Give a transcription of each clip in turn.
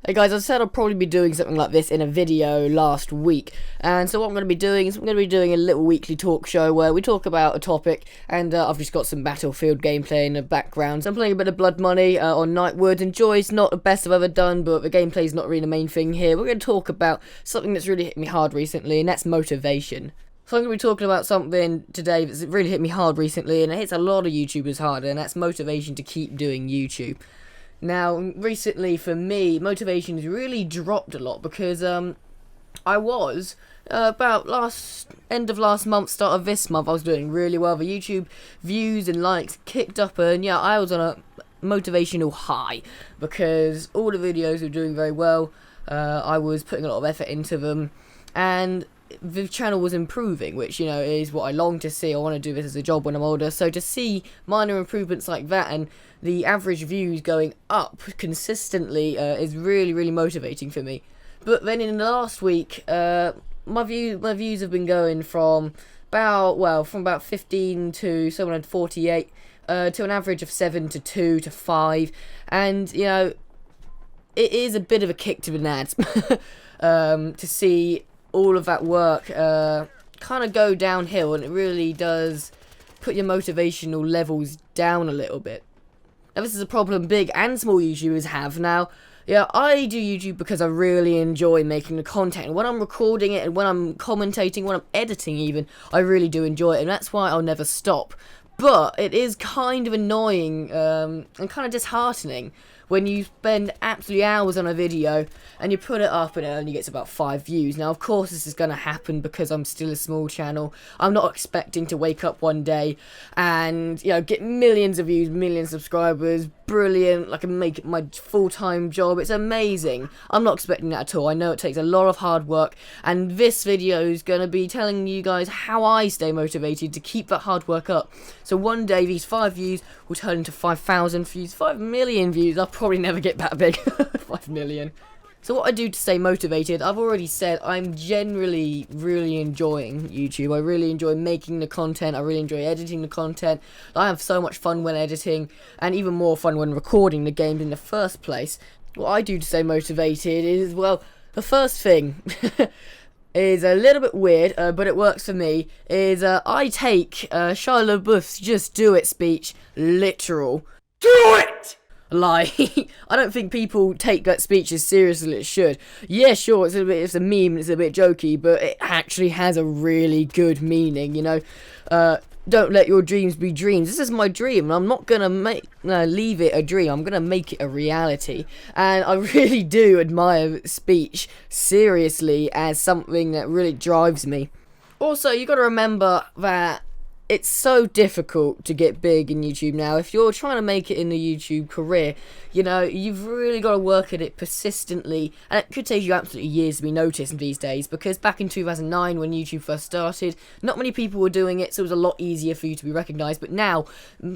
Hey guys, I said I'll probably be doing something like this in a video last week, and so what I'm going to be doing is I'm going to be doing a little weekly talk show where we talk about a topic, and I've just got some Battlefield gameplay in the background. So I'm playing a bit of Blood Money on Nightwood, and Joy's not the best I've ever done, but the gameplay's not really the main thing here. We're going to talk about something that's really hit me hard recently, and that's motivation. So I'm going to be talking about something today that's really hit me hard recently, and it hits a lot of YouTubers hard, and that's motivation to keep doing YouTube. Now, recently for me, motivation has really dropped a lot because I was about end of last month, start of this month, I was doing really well. The YouTube views and likes kicked up, and yeah, I was on a motivational high because all the videos were doing very well. I was putting a lot of effort into them, and the channel was improving, which, you know, is what I long to see. I want to do this as a job when I'm older, so to see minor improvements like that and the average views going up consistently is really motivating for me. But then in the last week, my views have been going from about 15 to someone had 48 to an average of 7 to 2 to 5, and you know, it is a bit of a kick to the nads to see all of that work kind of go downhill, and it really does put your motivational levels down a little bit. Now, this is a problem big and small YouTubers have. Now, yeah, I do YouTube because I really enjoy making the content, and when I'm recording it and when I'm commentating, when I'm editing even, I really do enjoy it, and that's why I'll never stop. But it is kind of annoying and kind of disheartening when you spend absolutely hours on a video and you put it up and it only gets about 5 views. Now, of course, this is going to happen because I'm still a small channel. I'm not expecting to wake up one day and, you know, get millions of views, million subscribers. Brilliant, like, I can make it my full-time job. It's amazing. I'm not expecting that at all. I know it takes a lot of hard work, and this video is going to be telling you guys how I stay motivated to keep that hard work up. So one day these 5 views will turn into 5,000 views, 5 million views. I'll probably never get that big. 5 million. So what I do to stay motivated, I've already said I'm generally really enjoying YouTube. I really enjoy making the content. I really enjoy editing the content. I have so much fun when editing, and even more fun when recording the games in the first place. What I do to stay motivated is, well, the first thing is a little bit weird, but it works for me, is I take Shia LaBeouf's Just Do It speech literal. Do it! Like, I don't think people take that speech as seriously as it should. Yeah, sure, it's a meme, it's a bit jokey, but it actually has a really good meaning, you know. Don't let your dreams be dreams. This is my dream, and I'm not gonna leave it a dream. I'm gonna make it a reality. And I really do admire speech seriously as something that really drives me. Also, you gotta remember that it's so difficult to get big in YouTube now. If you're trying to make it in the YouTube career, you know, you've really got to work at it persistently, and it could take you absolutely years to be noticed these days, because back in 2009 when YouTube first started, not many people were doing it, so it was a lot easier for you to be recognised. But now,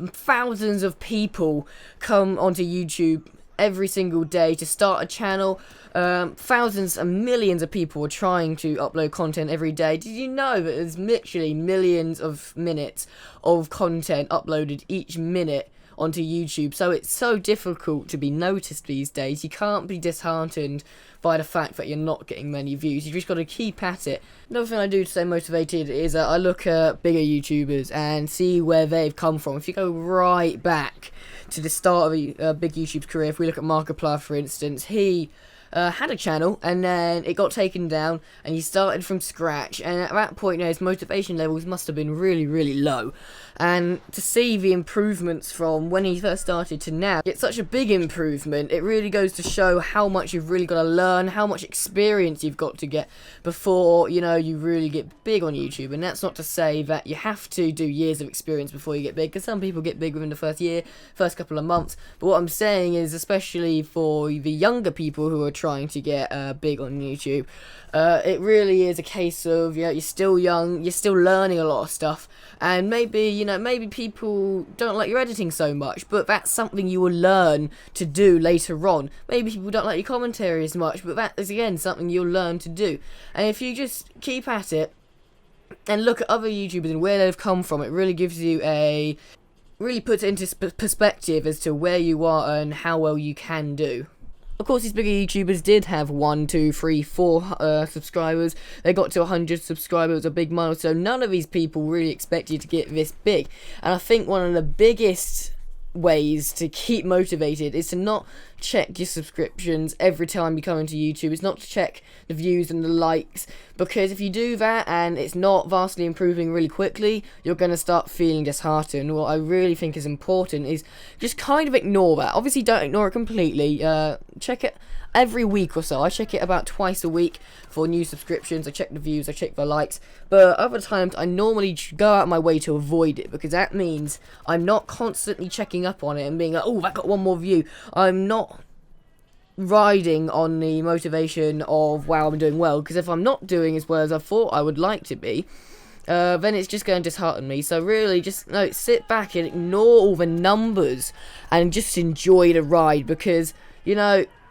thousands of people come onto YouTube every single day to start a channel. Thousands and millions of people are trying to upload content every day. Did you know that there's literally millions of minutes of content uploaded each minute onto YouTube? So it's so difficult to be noticed these days. You can't be disheartened by the fact that you're not getting many views. You just got to keep at it. Another thing I do to stay motivated is I look at bigger YouTubers and see where they've come from. If you go right back to the start of a big YouTube's career, if we look at Markiplier, for instance, he had a channel, and then it got taken down, and he started from scratch, and at that point, you know, his motivation levels must have been really low. And to see the improvements from when he first started to now, it's such a big improvement. It really goes to show how much you've really got to learn, how much experience you've got to get before, you know, you really get big on YouTube. And that's not to say that you have to do years of experience before you get big, because some people get big within the first year, first couple of months. But what I'm saying is, especially for the younger people who are trying to get big on YouTube, it really is a case of, you know, you're still young, you're still learning a lot of stuff, and maybe, you know, maybe people don't like your editing so much, but that's something you will learn to do later on. Maybe people don't like your commentary as much, but that is again something you'll learn to do. And if you just keep at it and look at other YouTubers and where they've come from, it really gives you really puts it into perspective as to where you are and how well you can do. Of course, these bigger YouTubers did have 1, 2, 3, 4 subscribers. They got to 100 subscribers, a big milestone. None of these people really expected to get this big. And I think one of the biggest ways to keep motivated is to not check your subscriptions every time you come into YouTube. It's not to check the views and the likes, because if you do that and it's not vastly improving really quickly, you're going to start feeling disheartened. What I really think is important is just kind of ignore that. Obviously don't ignore it completely. Check it every week or so. I check it about twice a week for new subscriptions. I check the views, I check the likes, but other times I normally go out of my way to avoid it, because that means I'm not constantly checking up on it and being like, oh, that got one more view. I'm not riding on the motivation of, wow, I'm doing well, because if I'm not doing as well as I thought I would like to be, then it's just going to dishearten me. So really, just sit back and ignore all the numbers and just enjoy the ride, because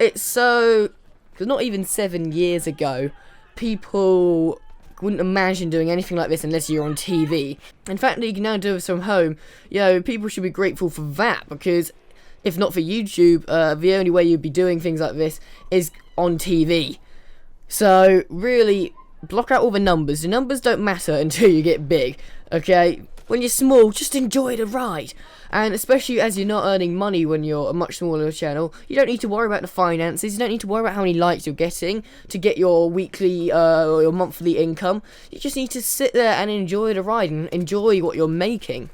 it's so, because not even 7 years ago, people wouldn't imagine doing anything like this unless you're on TV. In fact, you can now do this from home. People should be grateful for that, because if not for YouTube, the only way you'd be doing things like this is on TV. So really, block out all the numbers. The numbers don't matter until you get big, okay? When you're small, just enjoy the ride. And especially as you're not earning money when you're a much smaller channel, you don't need to worry about the finances. You don't need to worry about how many likes you're getting to get your weekly or your monthly income. You just need to sit there and enjoy the ride and enjoy what you're making.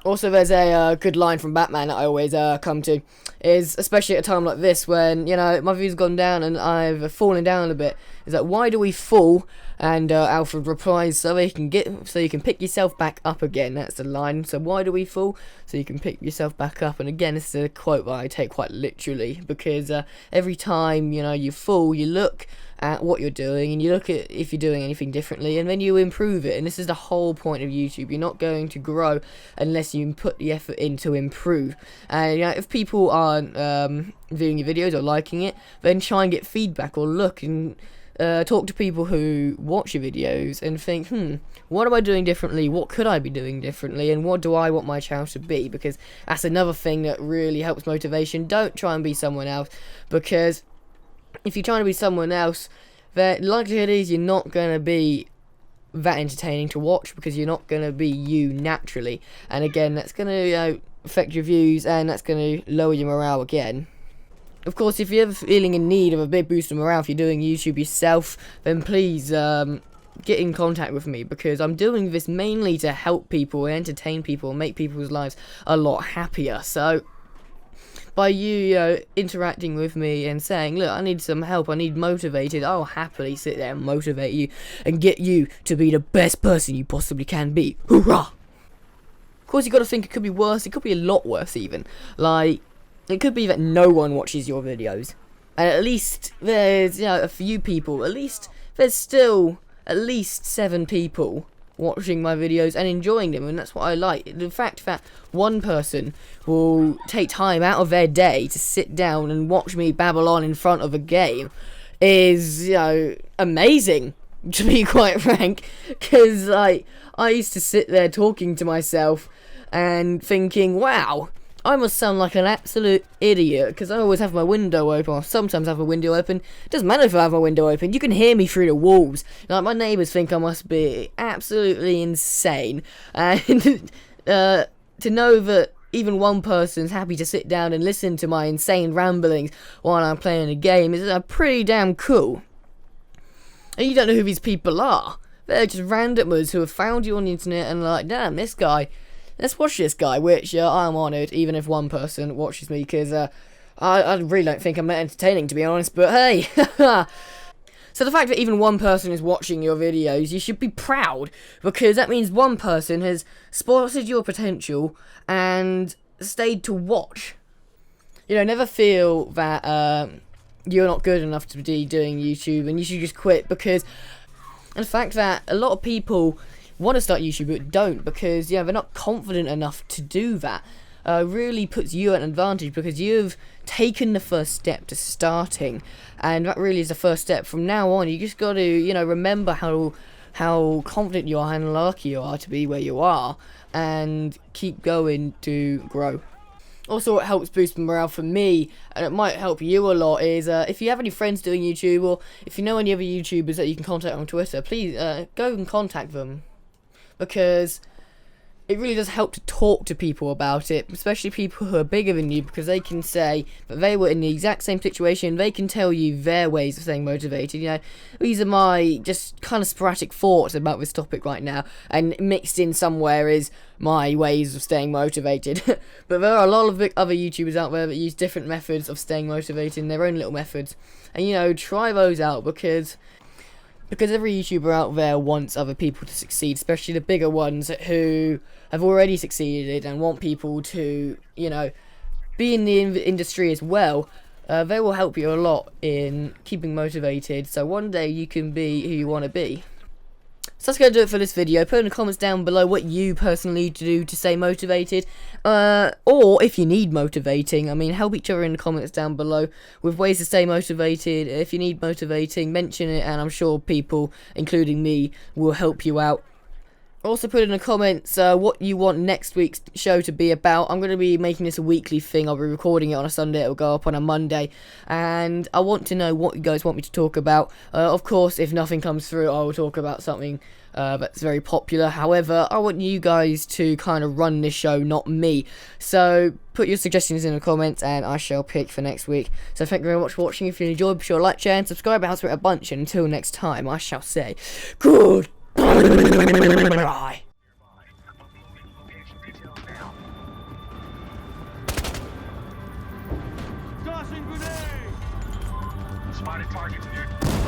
Also, there's a good line from Batman that I always come to, is especially at a time like this when, my view's gone down and I've fallen down a bit, is that, why do we fall? And Alfred replies, so you can pick yourself back up again. That's the line. So why do we fall? So you can pick yourself back up. And again, this is a quote that I take quite literally, because every time you fall, you look at what you're doing and you look at if you're doing anything differently, and then you improve it. And this is the whole point of YouTube. You're not going to grow unless you put the effort in to improve. And if people aren't viewing your videos or liking it, then try and get feedback, or look and talk to people who watch your videos and think, what am I doing differently? What could I be doing differently? And what do I want my channel to be? Because that's another thing that really helps motivation. Don't try and be someone else, because if you're trying to be someone else, the likelihood is you're not going to be that entertaining to watch, because you're not going to be you naturally. And again, that's going to affect your views, and that's going to lower your morale again. Of course, if you're ever feeling in need of a big boost of morale, if you're doing YouTube yourself, then please get in contact with me, because I'm doing this mainly to help people and entertain people and make people's lives a lot happier. So by you interacting with me and saying, look, I need some help, I need motivated, I'll happily sit there and motivate you and get you to be the best person you possibly can be. Hoorah! Of course, you've got to think it could be worse. It could be a lot worse even. Like, it could be that no one watches your videos, and at least there's a few people. At least there's still at least 7 people watching my videos and enjoying them, and that's what I like. The fact that one person will take time out of their day to sit down and watch me babble on in front of a game is amazing, to be quite frank, because I used to sit there talking to myself and thinking, wow, I must sound like an absolute idiot, because I always have my window open, or sometimes have a window open. It doesn't matter if I have my window open, you can hear me through the walls. Like, my neighbours think I must be absolutely insane. And to know that even one person's happy to sit down and listen to my insane ramblings while I'm playing a game is pretty damn cool. And you don't know who these people are. They're just randomers who have found you on the internet and are like, damn, this guy, let's watch this guy, which I'm honoured, even if one person watches me, because I really don't think I'm that entertaining, to be honest, but hey. So the fact that even one person is watching your videos, you should be proud, because that means one person has spotted your potential and stayed to watch. Never feel that you're not good enough to be doing YouTube and you should just quit, because the fact that a lot of people want to start YouTube but don't, because they're not confident enough to do that, really puts you at an advantage, because you've taken the first step to starting, and that really is the first step. From now on, you just got to remember how confident you are and lucky you are to be where you are, and keep going to grow. Also, what helps boost morale for me, and it might help you a lot, is if you have any friends doing YouTube, or if you know any other YouTubers that you can contact on Twitter, please go and contact them, because it really does help to talk to people about it, especially people who are bigger than you, because they can say that they were in the exact same situation. They can tell you their ways of staying motivated. You know, these are my just kind of sporadic thoughts about this topic right now, and mixed in somewhere is my ways of staying motivated. But there are a lot of other YouTubers out there that use different methods of staying motivated, their own little methods, and you know, try those out, because every YouTuber out there wants other people to succeed, especially the bigger ones who have already succeeded and want people to, you know, be in the industry as well. They will help you a lot in keeping motivated, so one day you can be who you want to be. So that's going to do it for this video. Put in the comments down below what you personally do to stay motivated, or if you need motivating. I mean, help each other in the comments down below with ways to stay motivated. If you need motivating, mention it, and I'm sure people, including me, will help you out. Also put in the comments what you want next week's show to be about. I'm going to be making this a weekly thing. I'll be recording it on a Sunday. It will go up on a Monday. And I want to know what you guys want me to talk about. Of course, if nothing comes through, I will talk about something that's very popular. However, I want you guys to kind of run this show, not me. So put your suggestions in the comments and I shall pick for next week. So thank you very much for watching. If you enjoyed, be sure to like, share and subscribe. It helps me out a bunch. And until next time, I shall say good. Bye. Tossing grenade! Spotted targets, dude.